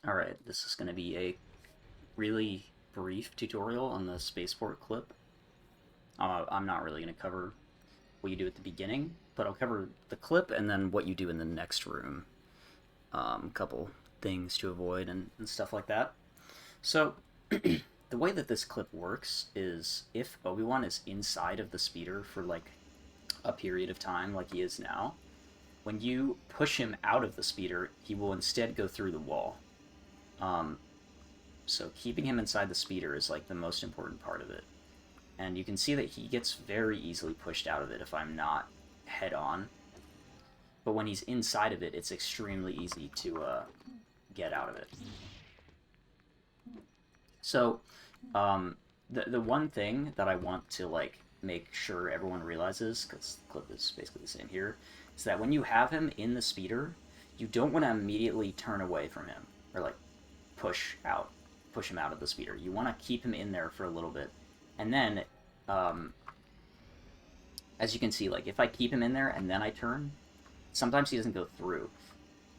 Alright, this is going to be a really brief tutorial on the Spaceport clip. I'm not really going to cover what you do at the beginning, but I'll cover the clip and then what you do in the next room. A couple things to avoid and stuff like that. So, the way that this clip works is if Obi-Wan is inside of the speeder for like a period of time, like he is now, when you push him out of the speeder, he will instead go through the wall. Um, so keeping him inside the speeder is like the most important part of it. And you can see that he gets very easily pushed out of it if I'm not head on. But when he's inside of it, it's extremely easy to get out of it. So, the one thing that I want to like make sure everyone realizes, because the clip is basically the same here, is that when you have him in the speeder, you don't want to immediately turn away from him or like push him out of the speeder. You want to keep him in there for a little bit, and then, as you can see, like if I keep him in there and then I turn, sometimes he doesn't go through,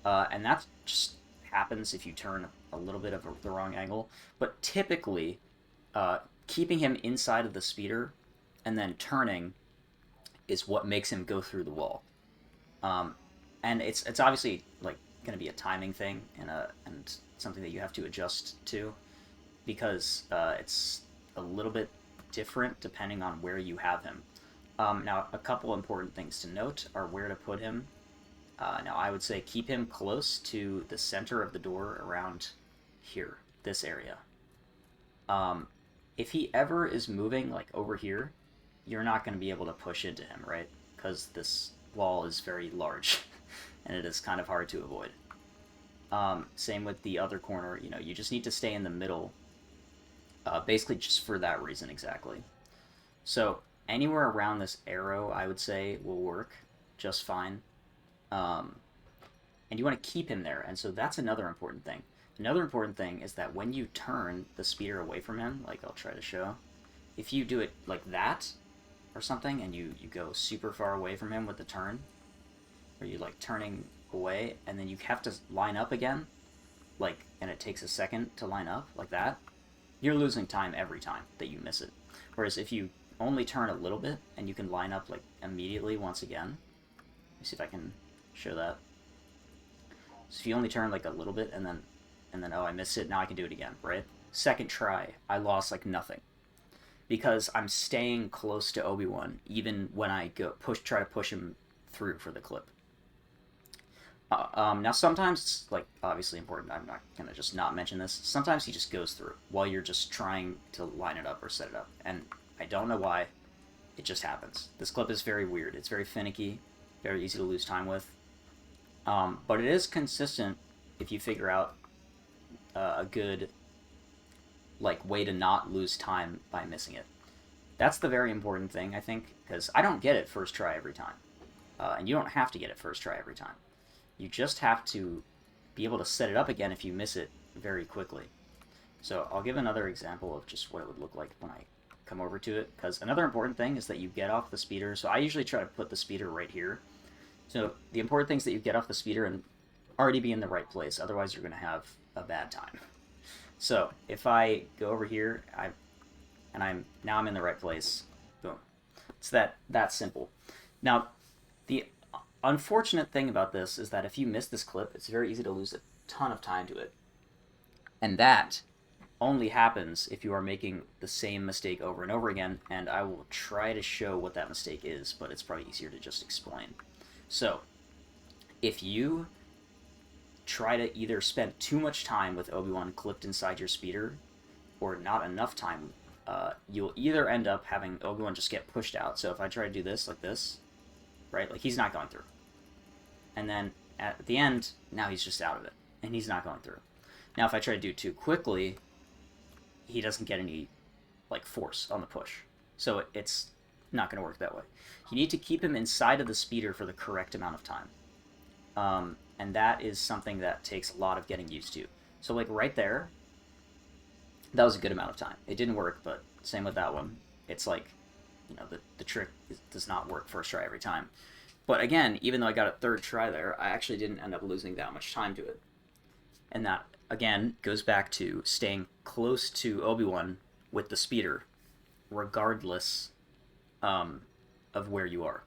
and that just happens if you turn a little bit of the wrong angle. But typically, keeping him inside of the speeder and then turning is what makes him go through the wall. And it's obviously like going to be a timing thing and something that you have to adjust to, because it's a little bit different depending on where you have him. Now, a couple important things to note are where to put him. Now, I would say keep him close to the center of the door around here, this area. If he ever is moving, like over here, you're not going to be able to push into him, right? Because this wall is very large, and it is kind of hard to avoid. Same with the other corner, you just need to stay in the middle, basically just for that reason exactly. So anywhere around this arrow, I would say, will work just fine. And you want to keep him there, and so that's another important thing. Another important thing is that when you turn the speeder away from him, like I'll try to show, if you do it like that or something, and you go super far away from him with the turn, or you like turning away, and then you have to line up again, like, and it takes a second to line up like that, you're losing time every time that you miss it. Whereas if you only turn a little bit and you can line up like immediately once again, let me see if I can show that. So if you only turn like a little bit and then oh, I missed it, now I can do it again, right? Second try, I lost like nothing, because I'm staying close to Obi-Wan even when I try to push him through for the clip. Now sometimes it's like obviously important. I'm not gonna just not mention this. Sometimes he just goes through while you're just trying to line it up or set it up, and I don't know why. It just happens. This clip is very weird. It's very finicky, very easy to lose time with. But it is consistent if you figure out a good like way to not lose time by missing it. That's the very important thing, I think, because I don't get it first try every time, and you don't have to get it first try every time. You just have to be able to set it up again if you miss it very quickly. So I'll give another example of just what it would look like when I come over to it, because another important thing is that you get off the speeder. So I usually try to put the speeder right here. So the important thing is that you get off the speeder and already be in the right place, otherwise you're going to have a bad time. So if I go over here, now I'm in the right place. Boom. It's that simple. Now, the unfortunate thing about this is that if you miss this clip, it's very easy to lose a ton of time to it. And that only happens if you are making the same mistake over and over again, and I will try to show what that mistake is, but it's probably easier to just explain. So, if you try to either spend too much time with Obi-Wan clipped inside your speeder, or not enough time, you'll either end up having Obi-Wan just get pushed out. So if I try to do this, like this, right, like he's not going through. And then at the end, now he's just out of it, and he's not going through. Now if I try to do it too quickly, he doesn't get any like force on the push. So it's not going to work that way. You need to keep him inside of the speeder for the correct amount of time. And that is something that takes a lot of getting used to. So like right there, that was a good amount of time. It didn't work, but same with that one. It's like, the trick does not work first try every time. But again, even though I got a third try there, I actually didn't end up losing that much time to it. And that again, goes back to staying close to Obi-Wan with the speeder, regardless um, of where you are.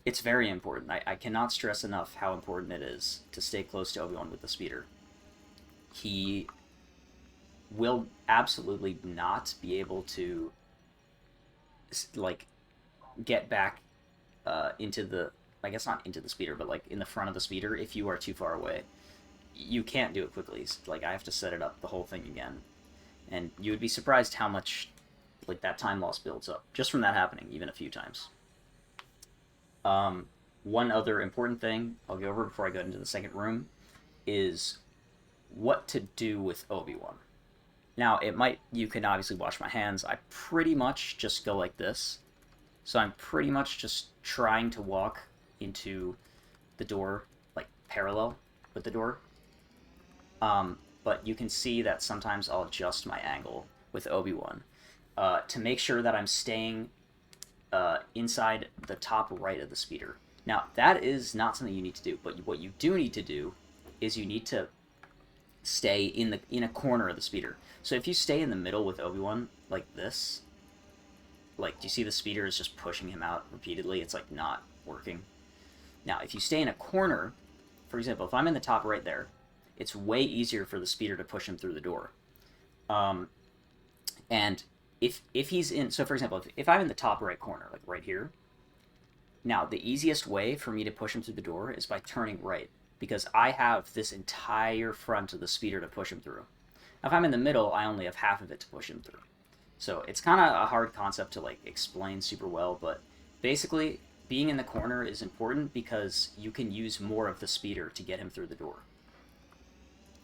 It's very important. I cannot stress enough how important it is to stay close to Obi-Wan with the speeder. He will absolutely not be able to like get back into the, I guess not into the speeder, but like in the front of the speeder if you are too far away. You can't do it quickly. Like I have to set it up the whole thing again, and you would be surprised how much like that time loss builds up just from that happening even a few times. One other important thing I'll go over before I go into the second room is what to do with Obi-Wan. Now, it might, you can obviously wash my hands. I pretty much just go like this. So I'm pretty much just trying to walk into the door, like parallel with the door. But you can see that sometimes I'll adjust my angle with Obi-Wan to make sure that I'm staying inside the top right of the speeder. Now, that is not something you need to do, but what you do need to do is you need to stay in a corner of the speeder. So if you stay in the middle with Obi-Wan like this, like do you see the speeder is just pushing him out repeatedly? It's like not working. Now, if you stay in a corner, for example, if I'm in the top right there, it's way easier for the speeder to push him through the door. And if he's in, so for example, if I'm in the top right corner, like right here, now the easiest way for me to push him through the door is by turning right, because I have this entire front of the speeder to push him through. Now, if I'm in the middle, I only have half of it to push him through. So it's kind of a hard concept to like explain super well, but basically being in the corner is important because you can use more of the speeder to get him through the door.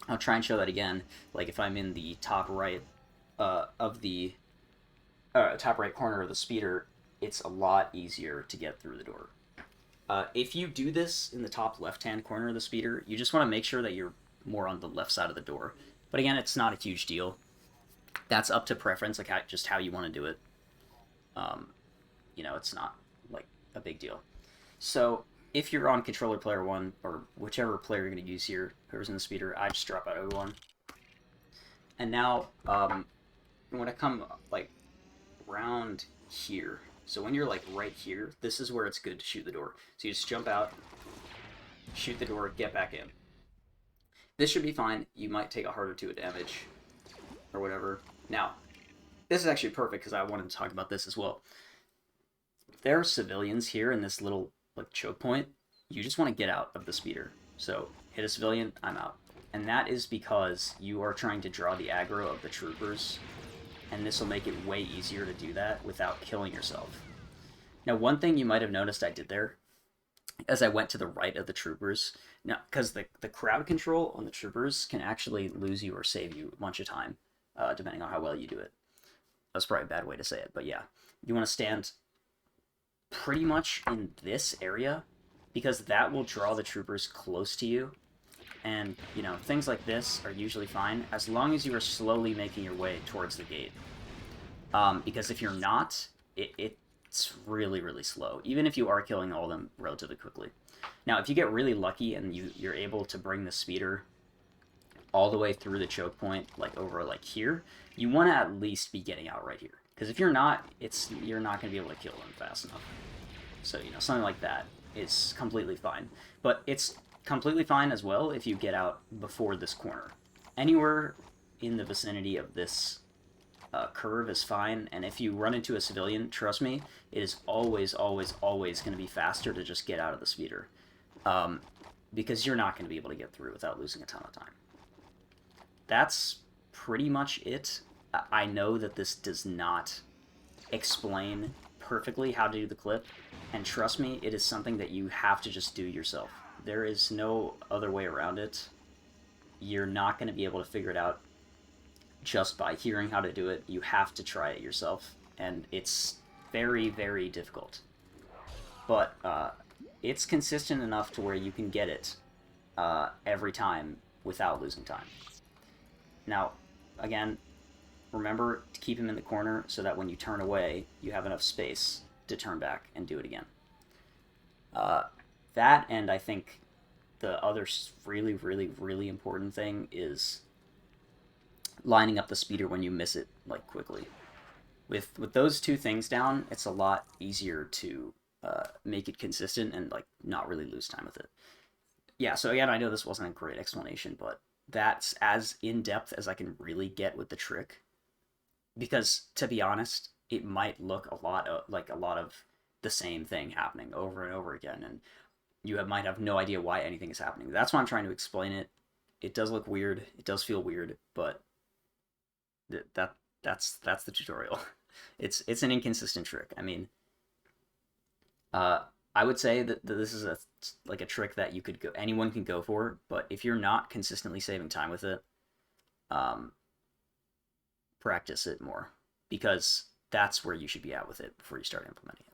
I'll try and show that again. Like if I'm in the top right of the top right corner of the speeder, it's a lot easier to get through the door. If you do this in the top left-hand corner of the speeder, you just want to make sure that you're more on the left side of the door. But again, it's not a huge deal. That's up to preference, like just how you want to do it. It's not like a big deal. So if you're on controller player 1, or whichever player you're going to use here, whoever's in the speeder, I just drop out Obi-Wan. And now, when I come like around here, so when you're like right here, this is where it's good to shoot the door. So you just jump out, shoot the door, get back in. This should be fine. You might take a heart or two of damage, or whatever. Now, this is actually perfect because I wanted to talk about this as well. There are civilians here in this little like choke point. You just want to get out of the speeder. So hit a civilian, I'm out. And that is because you are trying to draw the aggro of the troopers, and this will make it way easier to do that without killing yourself. Now, one thing you might have noticed I did there, as I went to the right of the troopers, now, because the crowd control on the troopers can actually lose you or save you a bunch of time, depending on how well you do it. That's probably a bad way to say it, but yeah. You want to stand pretty much in this area, because that will draw the troopers close to you. And, things like this are usually fine, as long as you are slowly making your way towards the gate. Because if you're not, it's really, really slow, even if you are killing all of them relatively quickly. Now, if you get really lucky and you're able to bring the speeder all the way through the choke point, like over like here, you want to at least be getting out right here. Because if you're not, you're not going to be able to kill them fast enough. So, something like that is completely fine. But it's completely fine as well if you get out before this corner. Anywhere in the vicinity of this curve is fine, and if you run into a civilian, trust me, it is always, always, always going to be faster to just get out of the speeder. Because you're not going to be able to get through without losing a ton of time. That's pretty much it. I know that this does not explain perfectly how to do the clip, and trust me, it is something that you have to just do yourself. There is no other way around it. You're not going to be able to figure it out just by hearing how to do it. You have to try it yourself, and it's very, very difficult. But it's consistent enough to where you can get it every time without losing time. Now, again, remember to keep him in the corner so that when you turn away, you have enough space to turn back and do it again. That, and I think the other really, really, really important thing is lining up the speeder when you miss it like quickly. With those two things down, it's a lot easier to make it consistent and like not really lose time with it. Yeah. So again, I know this wasn't a great explanation, but that's as in depth as I can really get with the trick. Because to be honest, it might look like a lot of the same thing happening over and over again, and might have no idea why anything is happening. That's why I'm trying to explain it. It does look weird. It does feel weird, but that's the tutorial. It's an inconsistent trick. I mean, uh, I would say that this is a trick that anyone can go for, but if you're not consistently saving time with it, um, practice it more because that's where you should be at with it before you start implementing it.